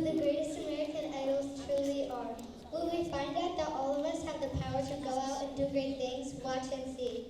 who the greatest American idols truly are. Will we find out that all of us have the power to go out and do great things? Watch and see.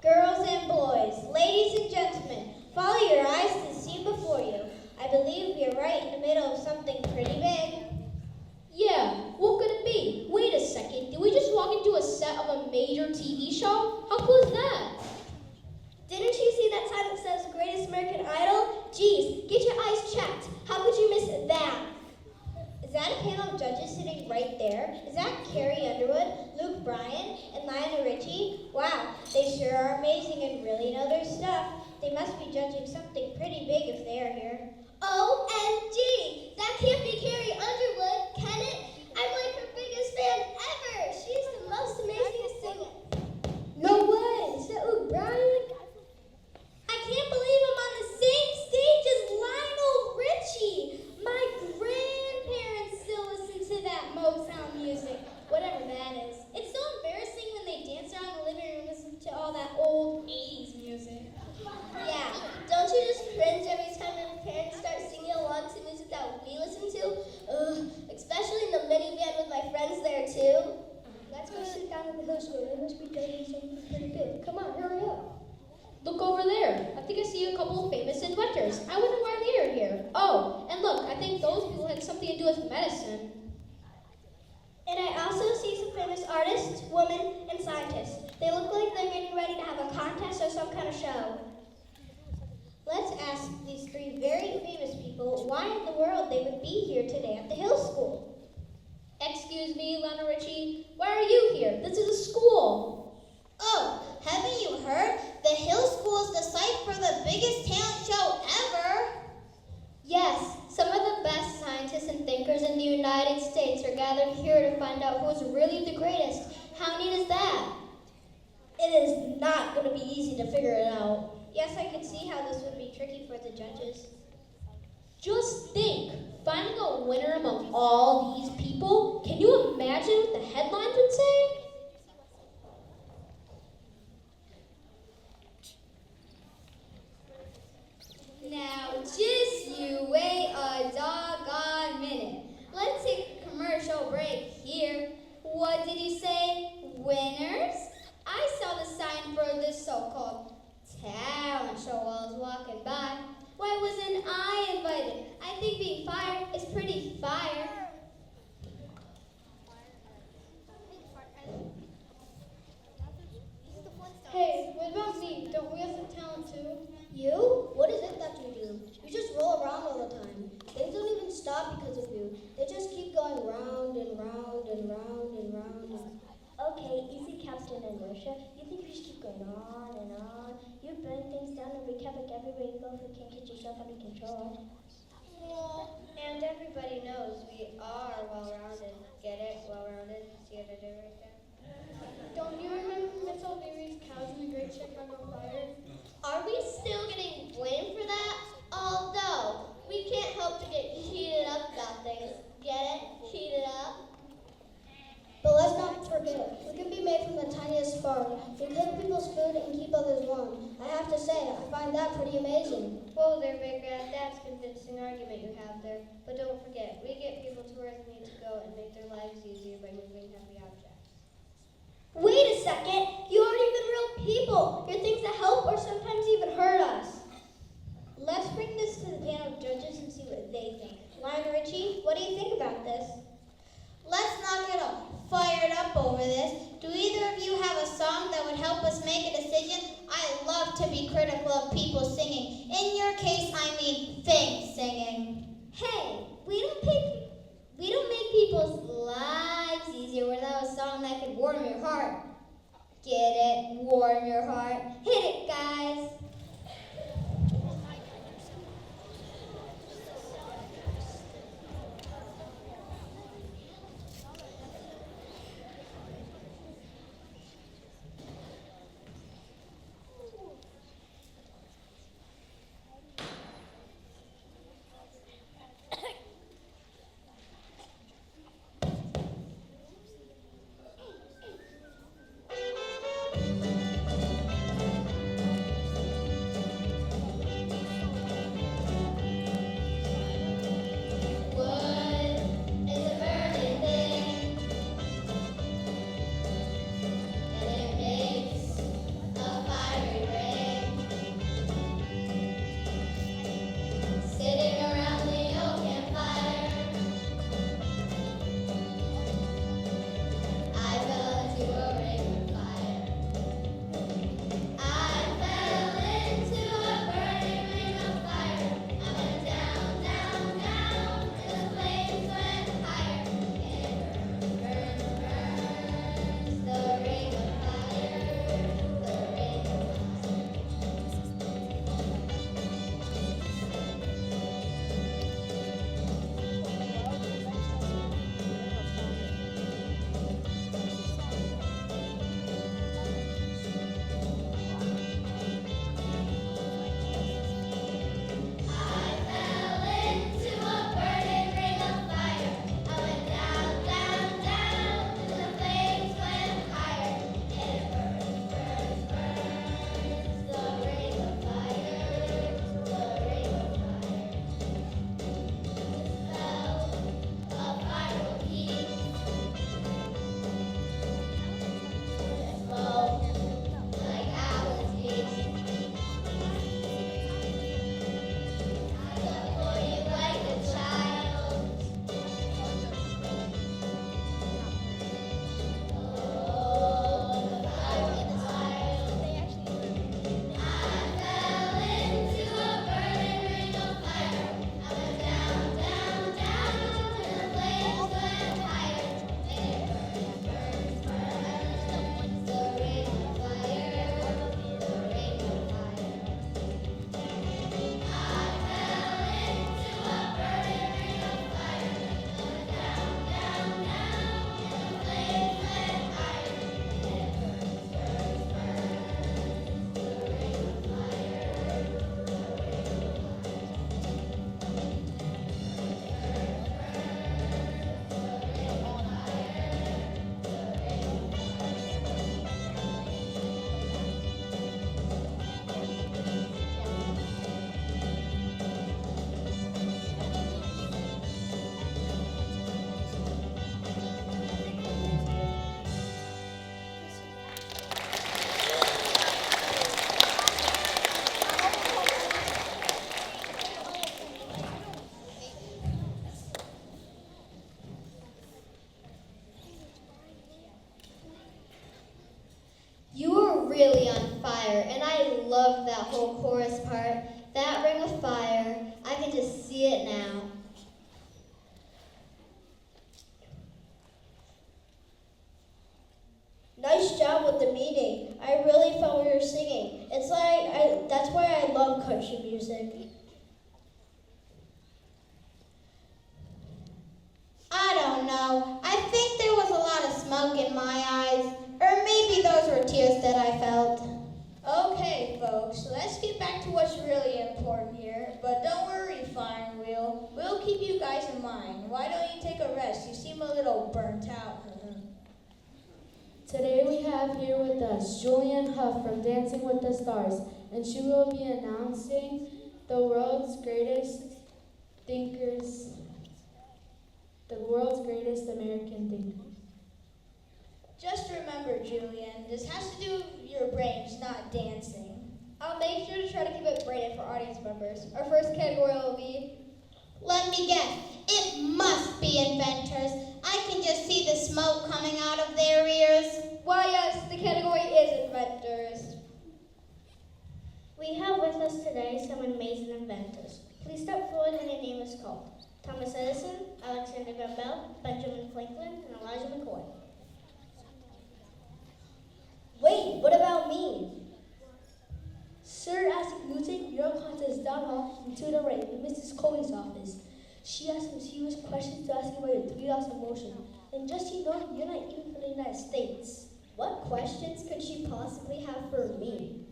Girls and boys, ladies and gentlemen, follow your eyes to the scene before you. I believe we are right in the middle of something pretty big. Yeah, what could it be? Wait a second, did we just walk into a set of a major TV show? How cool is that? Didn't you see that sign that says Greatest American Idol? Geez, get your eyes checked. How could you miss that? Is that a panel of judges sitting right there? Is that Carrie Underwood, Luke Bryan, and Lionel Richie? Wow, they sure are amazing and really know their stuff. They must be judging something pretty big if they are here. OMG! That can't be Carrie Underwood, can it? I'm like her biggest fan ever. She's the most amazing singer. No way! Is that Luke Bryan? I can't believe I'm on the same stage as Lionel Richie. My grandparents still listen to that Motown music, whatever that is. It's so embarrassing when they dance around the living room and listen to all that old 80s music. Yeah, don't you just cringe every time your parents start singing along to music that we listen to? Ugh, especially in the minivan with my friends there too. Let's go sit down in the host room. They must be judging something pretty big. Come on, hurry up. Look over there. I think I see a couple of famous inventors. I wonder why they're why in the world they would be here today at the Hill School. Excuse me, Lionel Richie. Why are you here? This is a school. Oh, haven't you heard? The Hill School is the site for the biggest talent show ever. Yes, some of the best scientists and thinkers in the United States are gathered here to find out who's really the greatest. How neat is that? It is not going to be easy to figure it out. Yes, I can see how this would be tricky for the judges. Just think, finding a winner among all these people. Can you imagine what the headlines would say? Now, just you wait a doggone minute. Let's take a commercial break here. What did you say? Winners? I saw the sign for this so-called talent show while I was walking by. Why wasn't I invited? I think being fired is pretty fire. Hey, what about me? Don't we have some talent too? You? What is it that you do? You just roll around all the time. Things don't even stop because of you. They just keep going round and round and round and round. Okay, easy, Captain Inertia. You think you just keep going on and on? You bring things down and wreak havoc everywhere you go if you can't get yourself under control. And everybody knows we are well-rounded. Get it? Well-rounded. See what I did right there? Don't you remember Miss O'Leary's cows in the Great Chicago Fire? Are we still getting blamed for that? Although, we can't help to get heated up about things. Get it? Heated up? But let's not forget, we can be made from the tiniest spark. We cook people's food and keep others warm. I have to say, I find that pretty amazing. Whoa there, Big Rat. That's a convincing argument you have there. But don't forget, we get people to where they need to go and make their lives easier by moving heavy objects. Wait a second! You aren't even real people! You're things that help or sometimes even hurt us. Let's bring this to the panel of judges and see what they think. Lionel Richie, what do you think about this? Let's not get all fired up over this. Do either of you have a song that would help us make a decision? I love to be critical of people singing. In your case, I mean things singing. Hey, we don't make people's lives easier without a song that could warm your heart. Get it? Warm your heart. Hit it, guys. see it now. Nice job with the meeting. I really felt what you were singing. That's why I love country music. I don't know. I think there was a lot of smoke in my eyes. Or maybe those were tears that I felt. Okay, folks, let's get back to what's really important here. But don't worry, Flying Wheel. We'll keep you guys in mind. Why don't you take a rest? You seem a little burnt out. Today we have here with us Julianne Hough from Dancing with the Stars, and she will be announcing the world's greatest American thinkers. Just remember, Julian, this has to do with your brains, not dancing. I'll make sure to try to keep it braided for audience members. Our first category will be... Let me guess. It must be inventors. I can just see the smoke coming out of their ears. Why, yes, the category is inventors. We have with us today some amazing inventors. Please step forward when your name is called. Thomas Edison, Alexander Graham Bell, Benjamin Franklin, and Elijah McCoy. Wait, what about me? Sir Isaac Newton, your contest down hall and to the right in Mrs. Coley's office. She has some serious questions to ask you about your 3 laws of motion. And just so you know, you're not even from the United States. What questions could she possibly have for me?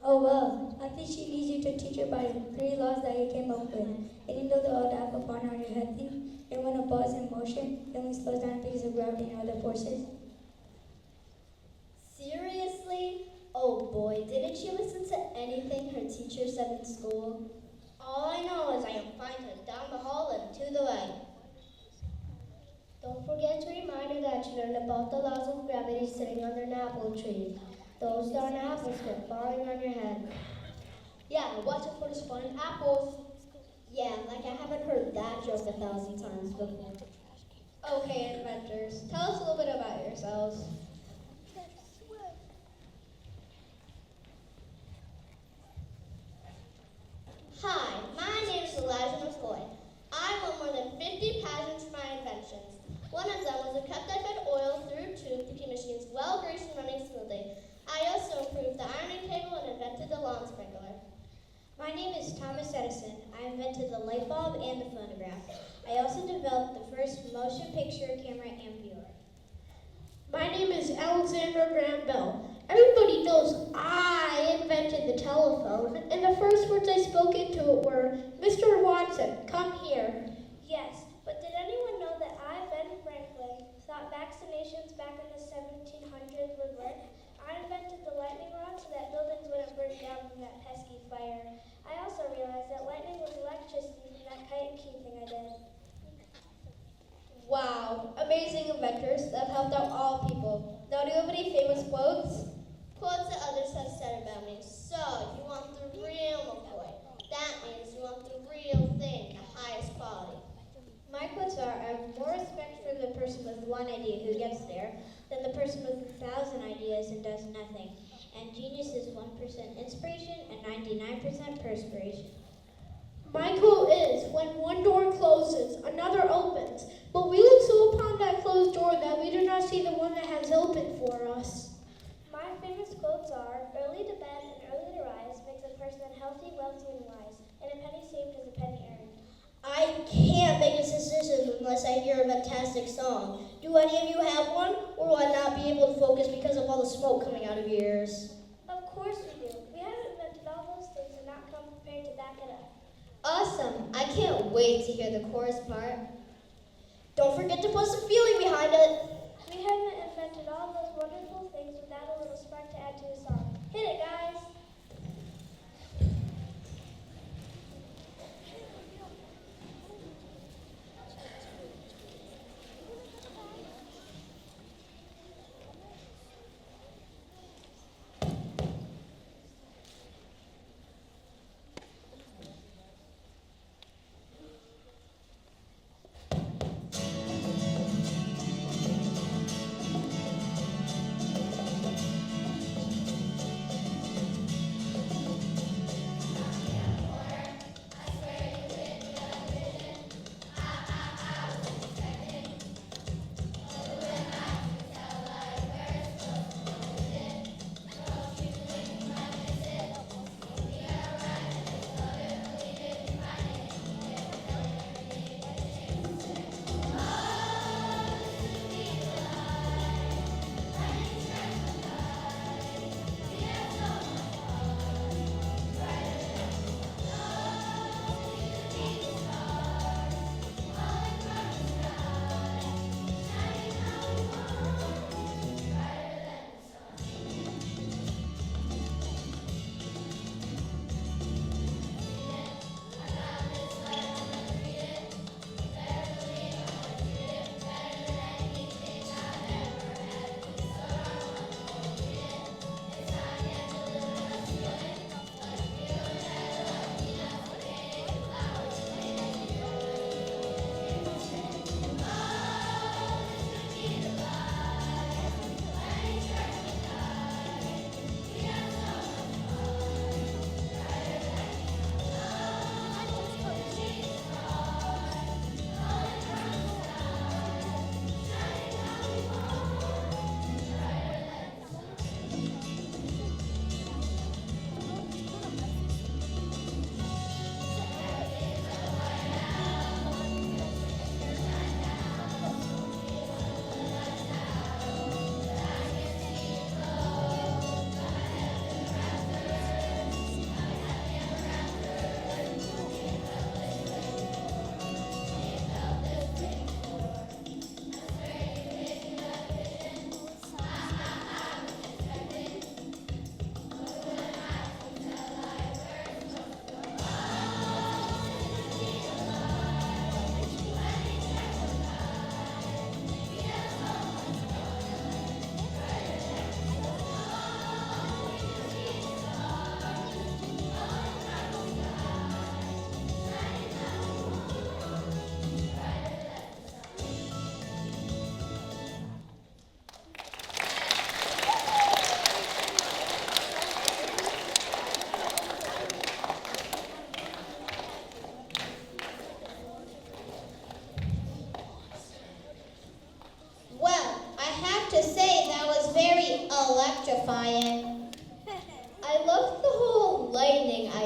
Oh well, I think she needs you to teach her about the 3 laws that you came up with. And you know the old apple upon on your head thing? And when a ball is in motion, it only slows down because of gravity and other forces. Seriously? Oh boy, didn't she listen to anything her teacher said in school? All I know is I can find her down the hall and to the right. Don't forget to remind her that you learned about the laws of gravity sitting under an apple tree. Those darn apples kept falling on your head. Yeah, watch out for the spawning apples. Yeah, like I haven't heard that joke 1,000 times before. Okay, inventors, tell us a little bit about yourselves. Hi, my name is Elijah McCoy. I won more than 50 pageants for my inventions. One of them was a cup that fed oil through a tube to keep machines well greased and running smoothly. I also improved the ironing table and invented the lawn sprinkler. My name is Thomas Edison. I invented the light bulb and the phonograph. I also developed the first motion picture camera and viewer. My name is Alexander Graham Bell. Everybody knows I invented the telephone, and the first words I spoke into it were, Mr. Watson, come here. Yes, but did anyone know that I, Ben Franklin, thought vaccinations back in the 1700s would work? I invented the lightning rod so that buildings wouldn't burn down from that pesky fire. I also realized that lightning was electricity from that kite key thing I did. Wow, amazing inventors that have helped out all people. Now, do you have any famous quotes? Quotes that others have said about me. So, you want the real McCoy. That means you want the real thing, the highest quality. My quotes are, I have more respect for the person with one idea who gets there than the person with 1,000 ideas and does nothing. And genius is 1% inspiration and 99% perspiration. My quote is, when one door closes, another opens. But we look so upon that closed door that we do not see the one that has opened for us. My famous quotes are, early to bed and early to rise makes a person healthy, wealthy, and wise, and a penny saved is a penny earned. I can't make a decision unless I hear a fantastic song. Do any of you have one? Or will I not be able to focus because of all the smoke coming out of your ears? Of course we do. We haven't invented all those things and not come prepared to back it up. Awesome. I can't wait to hear the chorus part. Don't forget to put some feeling behind it. We haven't invented all those wonderful things without a little spark to add to the song. Hit it, guys!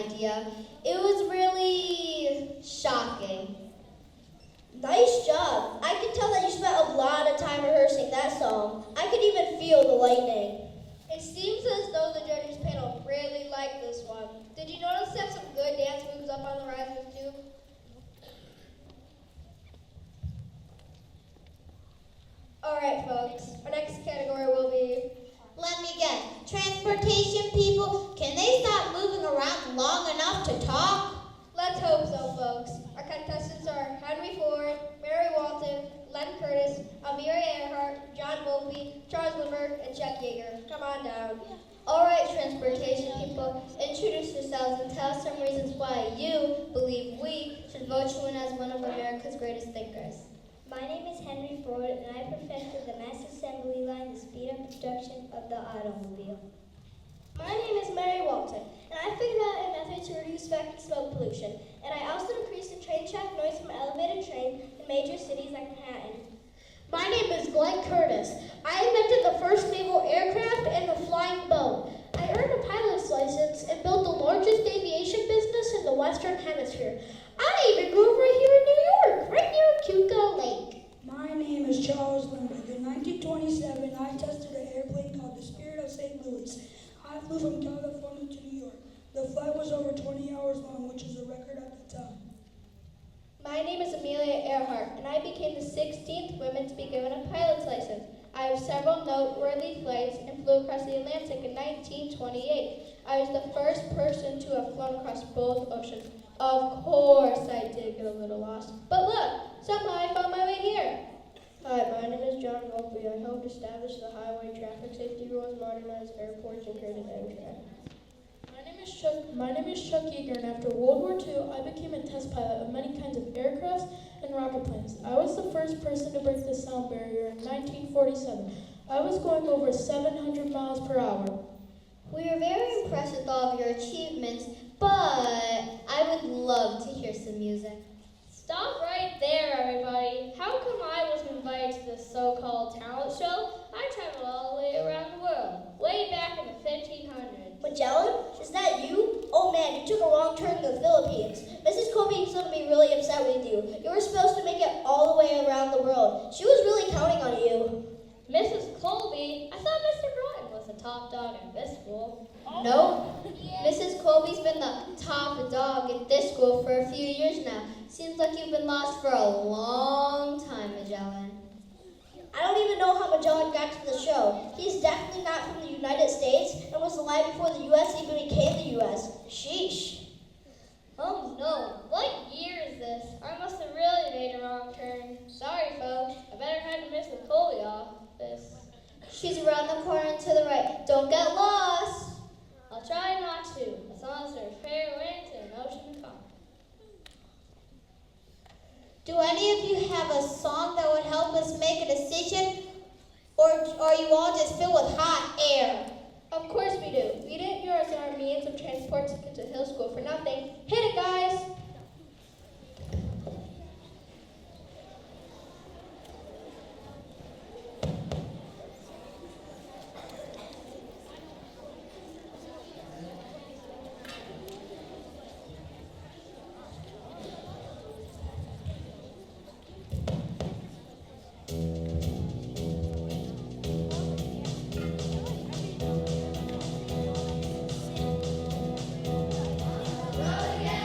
idea. It was really shocking. Nice job. I can tell that you spent a lot of time rehearsing that song. I could even feel the lightning. It seems as though the judges panel really liked this one. Did you notice they have some good dance moves up on the risers too? Alright folks, our next category will be Let me guess. Transportation people, can they stop moving around long enough to talk? Let's hope so, folks. Our contestants are Henry Ford, Mary Walton, Len Curtis, Amira Earhart, John Volpe, Charles Lindbergh, and Chuck Yeager. Come on down. All right, transportation people, introduce yourselves and tell us some reasons why you believe we should vote you in as one of America's greatest thinkers. My name is Henry Ford, and I perfected the mass assembly line to speed up production of the automobile. My name is Mary Walton, and I figured out a method to reduce factory smoke pollution, and I also decreased the train track noise from elevated train in major cities like Manhattan. My name is Glenn Curtis. I invented the first naval aircraft and the flying boat. I earned a pilot's license and built the largest aviation business in the Western Hemisphere. I even grew up right here in New York, right near Cuca Lake. My name is Charles Lindbergh. In 1927, I tested an airplane called the Spirit of St. Louis. I flew from California to New York. The flight was over 20 hours long, which is a record at the time. My name is Amelia Earhart, and I became the 16th woman to be given a pilot's license. I have several noteworthy flights and flew across the Atlantic in 1928. I was the first person to have flown across both oceans. Of course, I did get a little lost. But look, somehow I found my way here. Hi, my name is John Volpe. I helped establish the highway traffic safety rules, modernized airports, and created Amtrak. My name is Chuck Yeager, and after World War II, I became a test pilot of many kinds of aircrafts and rocket planes. I was the first person to break the sound barrier in 1947. I was going over 700 miles per hour. We are very impressed with all of your achievements, but I would love to hear some music. Stop right there, everybody. How come I wasn't invited to this so-called talent show? I traveled all the way around the world, way back in the 1500s. Magellan, is that you? Oh man, you took a wrong turn to the Philippines. Mrs. Colby is going to be really upset with you. You were supposed to make it all the way around the world. She was really counting on you. Mrs. Colby? I thought Mr. Broughton was the top dog at this school. Nope. Mrs. Colby's been the top dog at this school for a few years now. Seems like you've been lost for a long time, Magellan. I don't even know how Magellan got to the show. He's definitely not from the United States and was alive before the U.S. even became the U.S. Sheesh. Oh no, what year is this? I must have really made a wrong turn. Sorry folks, I better head to Mrs. Colby's office. She's around the corner to the right. Don't get lost. I'll try not to, as long as there's fair winds and an ocean to come. Do any of you have a song that would help us make a decision? Or are you all just filled with hot air? Of course we do. We didn't use our means of transport to get to Hill School for nothing. Hit it, guys! Again.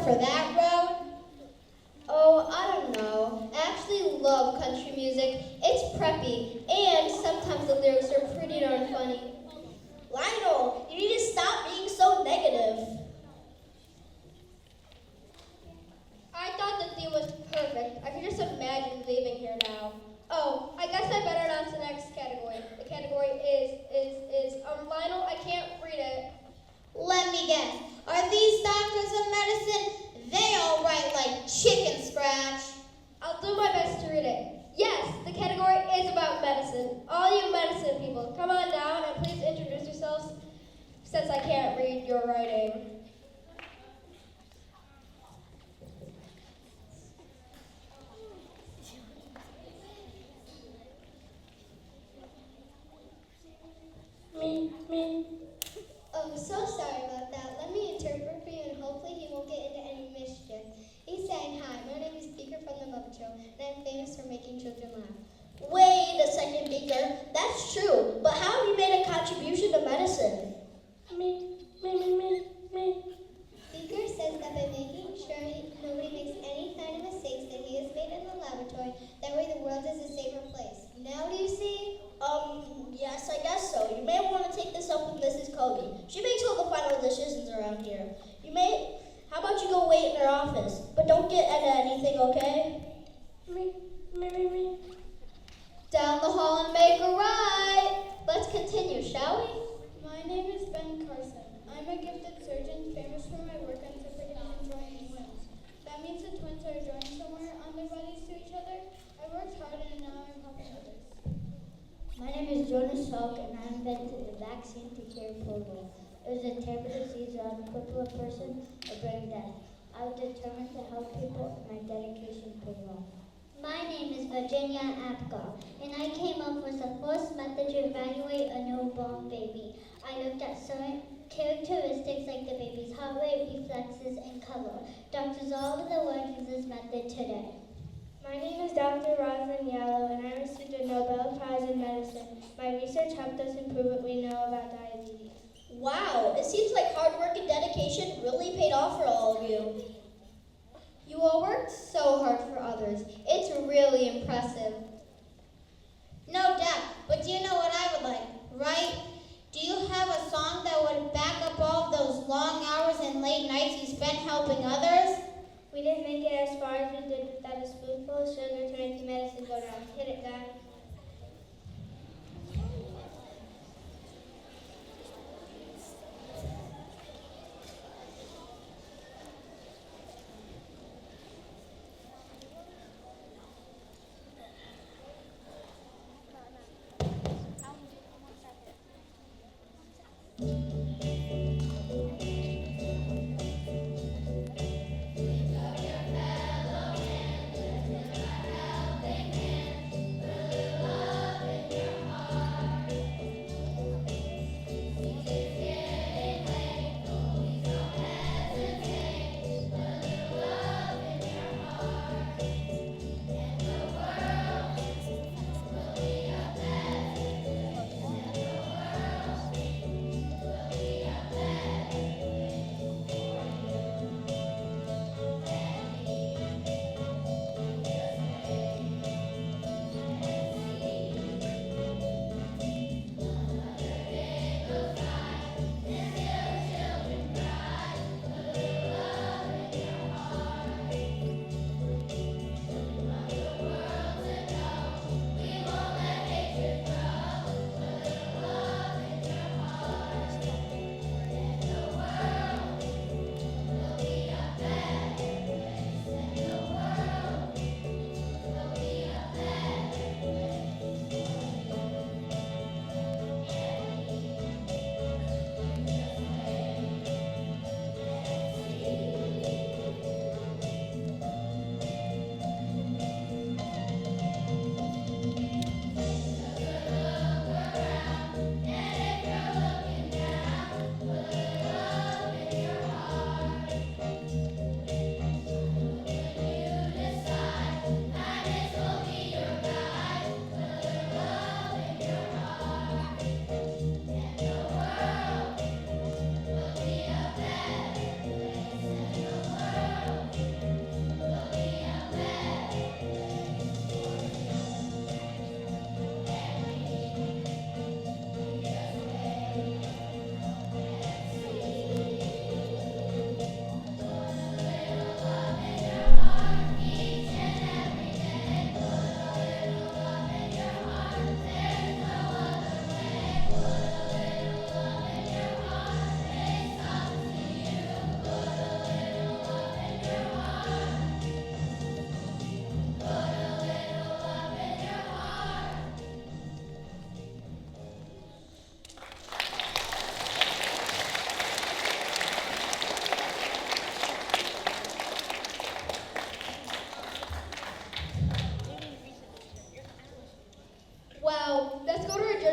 work for that road? Oh, I don't know. I actually love country music. It's preppy, and sometimes the lyrics are pretty darn funny. Lionel, you need to stop being so negative. I thought the theme was perfect. I can just imagine leaving here now. Oh, I guess I better announce the next category. The category is Lionel, I can't read it. Let me guess. Are these doctors of medicine? They all write like chicken scratch. I'll do my best to read it. Yes, the category is about medicine. All you medicine people, come on down and please introduce yourselves since I can't read your writing. Me. Oh, so sorry about that. Let me interpret for you and hopefully he won't get into any mischief. He's saying, hi, my name is Beaker from the Muppet Show, and I'm famous for making children laugh. Wait a second, Beaker. That's true, but how have you made a contribution to medicine? Me. Beaker says that by making sure nobody makes any kind of mistakes that he has made in the laboratory, that way the world is a safer place. Now do you see? Yes, I guess so. You may want to take this up with Mrs. Kobe. She makes all the final decisions around here. How about you go wait in her office? But don't get into anything, okay? Me. Down the hall and make a right. Let's continue, shall we? My name is Ben Carson. I'm a gifted surgeon famous for my work on separating joining twins. That means the twins are joined somewhere on their bodies to each other. I worked hard and now I'm helping others. My name is Jonas Salk, and I invented a vaccine to cure polio. It was a terrible disease that would cripple a person or bring death. I was determined to help people, and my dedication paid off. My name is Virginia Apgar, and I came up with the first method to evaluate a newborn baby. I looked at certain characteristics like the baby's heart rate, reflexes, and color. Doctors all over the world use this method today. My name is Dr. Rosalind Yallow, and I received a Nobel Prize in Medicine. My research helped us improve what we know about diabetes. Wow, it seems like hard work and dedication really paid off for all of you. You all worked so hard for others. It's really impressive. No doubt, but do you know what I would like, right? Do you have a song that would back up all of those long hours and late nights you spent helping others? We didn't make it as far as we did without a spoonful of sugar to make the medicine go down. Hit it, Dad.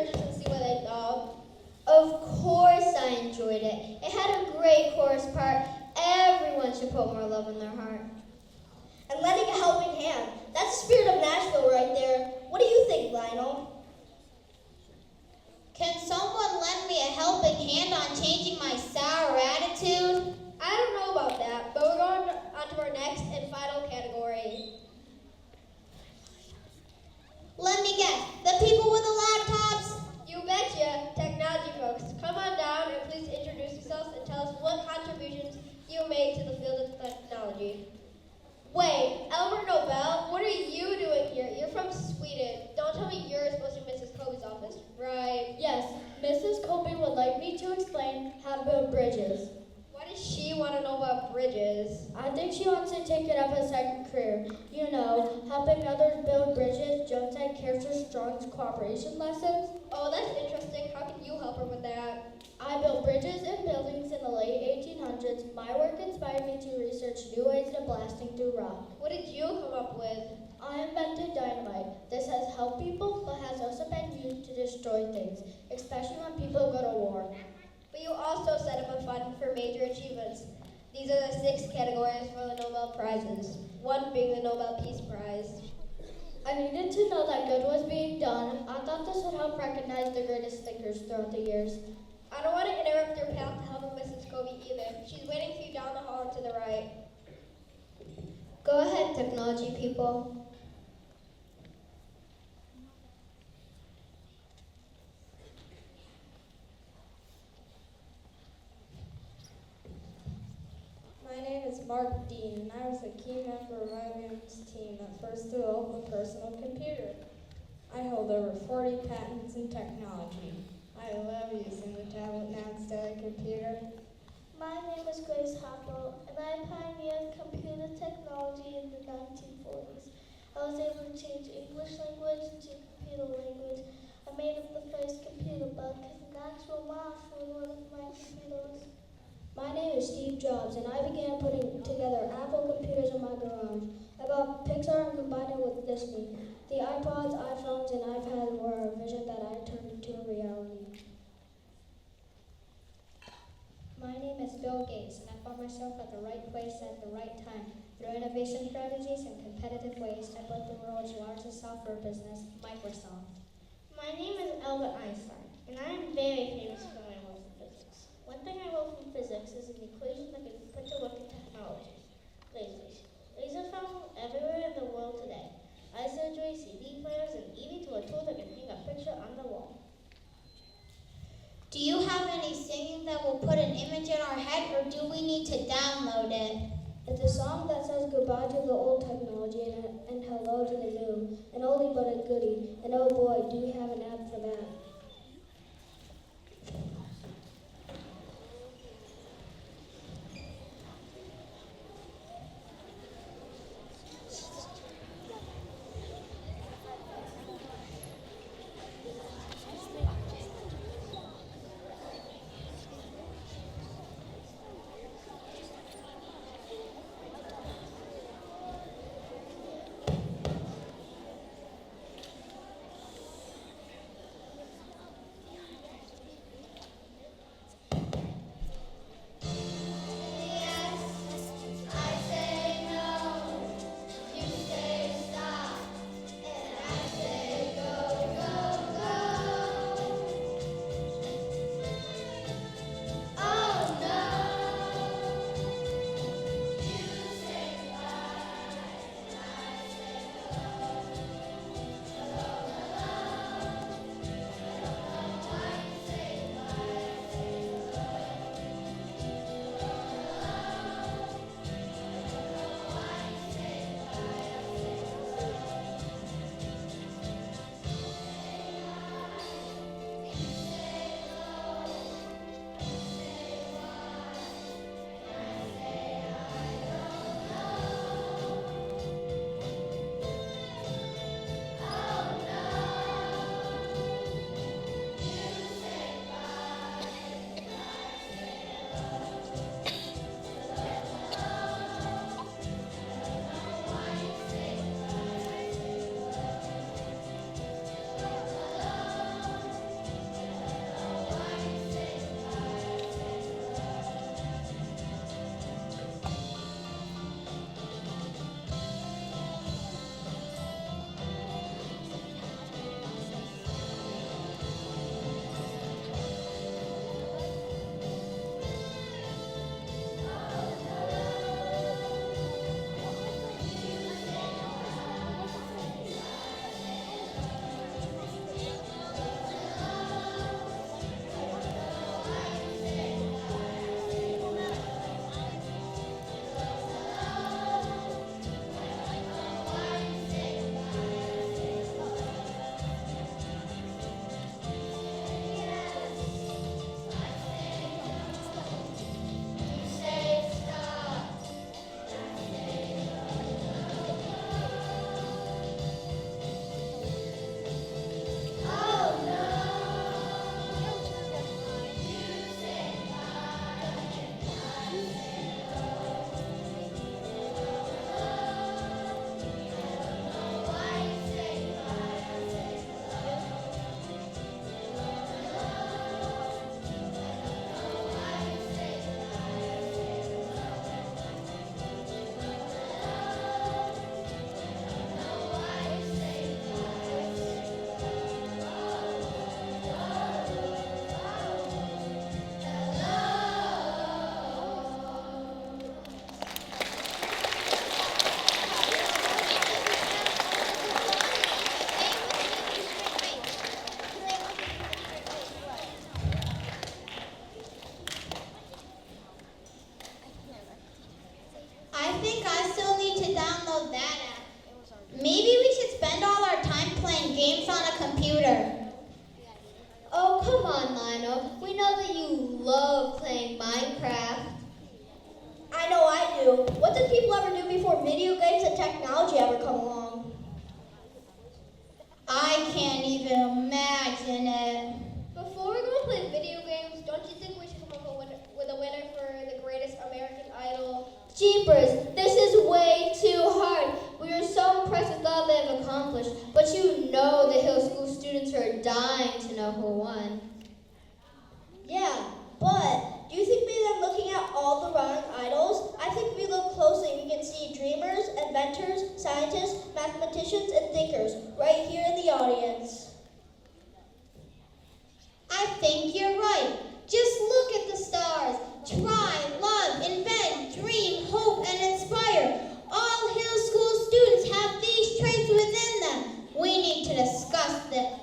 Bridges and see what they thought. Of course I enjoyed it. It had a great chorus part. Everyone should put more love in their heart. And lending a helping hand. That's the spirit of Nashville right there. What do you think, Lionel? Can someone lend me a helping hand on changing my sour attitude? I don't know about that, but we're going on to our next and final category. Let me guess. The people with the laptops? You betcha. Technology folks, come on down and please introduce yourselves and tell us what contributions you made to the field of technology. Wait, Elmer Nobel, what are you doing here? You're from Sweden. Don't tell me you're supposed to Mrs. Kobe's office, right? Yes, Mrs. Kobe would like me to explain how to build bridges. Why does she want to know about bridges? I think she wants to take it up as a second career. You know, helping others build bridges, Jones had character strong cooperation lessons. Oh, that's interesting. How can you help her with that? I built bridges and buildings in the late 1800s. My work inspired me to research new ways of blasting through rock. What did you come up with? I invented dynamite. This has helped people, but has also been used to destroy things, especially when people go to war. But you also set up a fund for major achievements. These are the 6 categories for the Nobel Prizes, one being the Nobel Peace Prize. I needed to know that good was being done. I thought this would help recognize the greatest thinkers throughout the years. I don't want to interrupt your path to helping Mrs. Kobe either. She's waiting for you down the hall and to the right. Go ahead, technology people. My name is Mark Dean, and I was a key member of IBM's team that first developed the personal computer. I hold over 40 patents in technology. I love using the tablet now instead of computer. My name is Grace Hoppel, and I pioneered computer technology in the 1940s. I was able to change English language into computer language. I made up the first computer bug because an actual mouse was one of my computers. My name is Steve Jobs, and I began putting together Apple computers in my garage. I bought Pixar and combined it with Disney. The iPods, iPhones, and iPads were a vision that I turned into a reality. My name is Bill Gates, and I found myself at the right place at the right time. Through innovation strategies and competitive ways, I built the world's largest software business, Microsoft. My name is Albert Einstein, and I am very famous for my love for physics. One thing I love from physics is an equation that can be put to work in technology. Lasers. Lasers found everywhere in the world today. Eye surgery, CD players, and even to a tool that can hang a picture on the wall. Do you have any singing that will put an image in our head, or do we need to download it? It's a song that says goodbye to the old technology and hello to the new. An oldie but a goodie. And oh boy, do we have an app for that. computer. Oh, come on, Lionel. We know that you love playing Minecraft. I know I do. What did people ever do before video games and technology ever come along? I can't even imagine it. Before we go and play video games, don't you think we should come up with a winner for the greatest American Idol? Jeepers, this is way too hard. We are so impressed with all they have accomplished, but you know the Hill School students are dying to know who won. Yeah, but do you think maybe they're looking at all the wrong idols? I think if we look closely, we can see dreamers, inventors, scientists, mathematicians, and thinkers right here in the audience. I think you're right. Just look at the stars. Try, love, invent, dream, hope, and inspire. All Hill School students have these traits within them. We need to discuss this.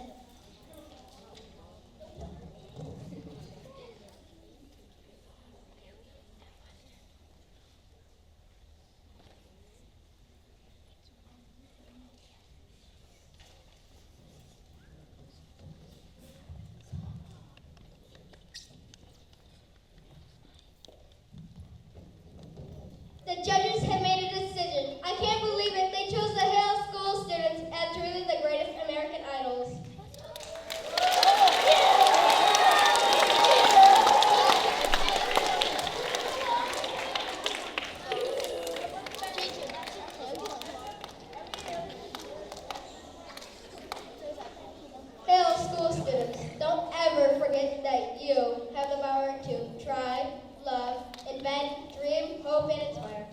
The judges have made a decision. I can't believe it. They chose the Hale School students as truly the greatest American Idols. Hale School students, don't ever forget that you have the power to try, love, invent, dream, hope, and inspire.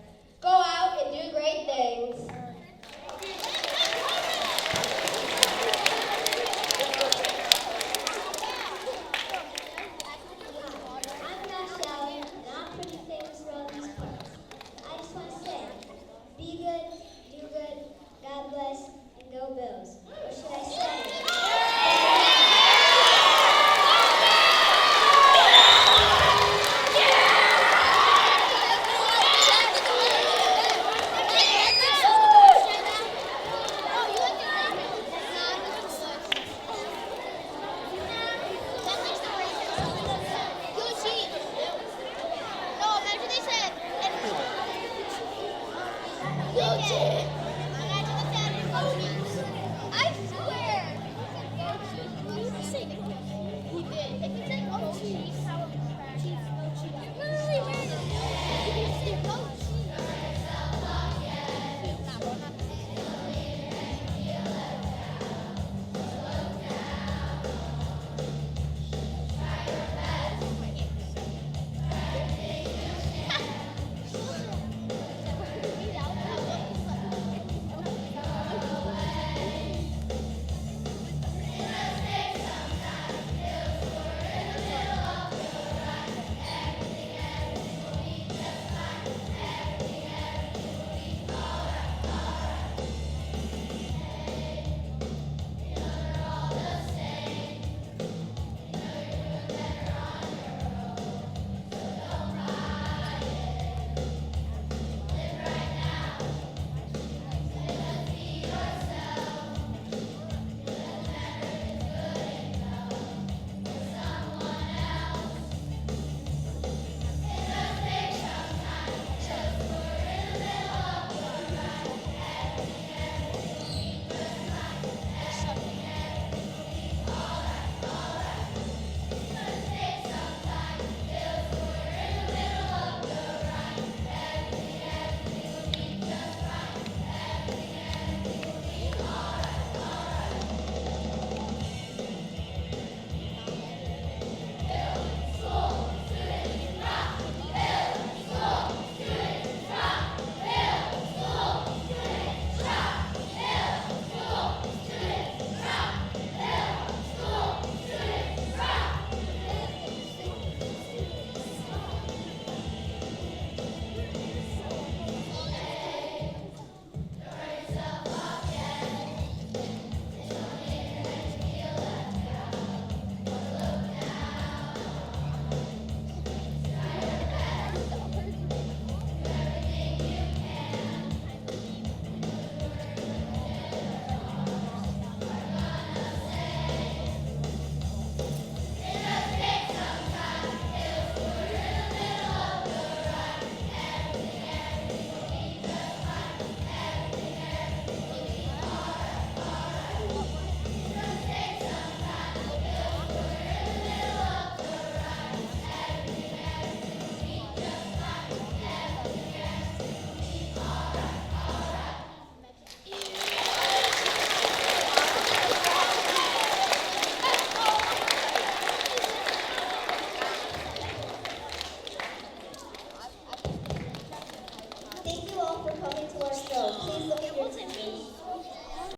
for coming to our show. Please look at your teachers.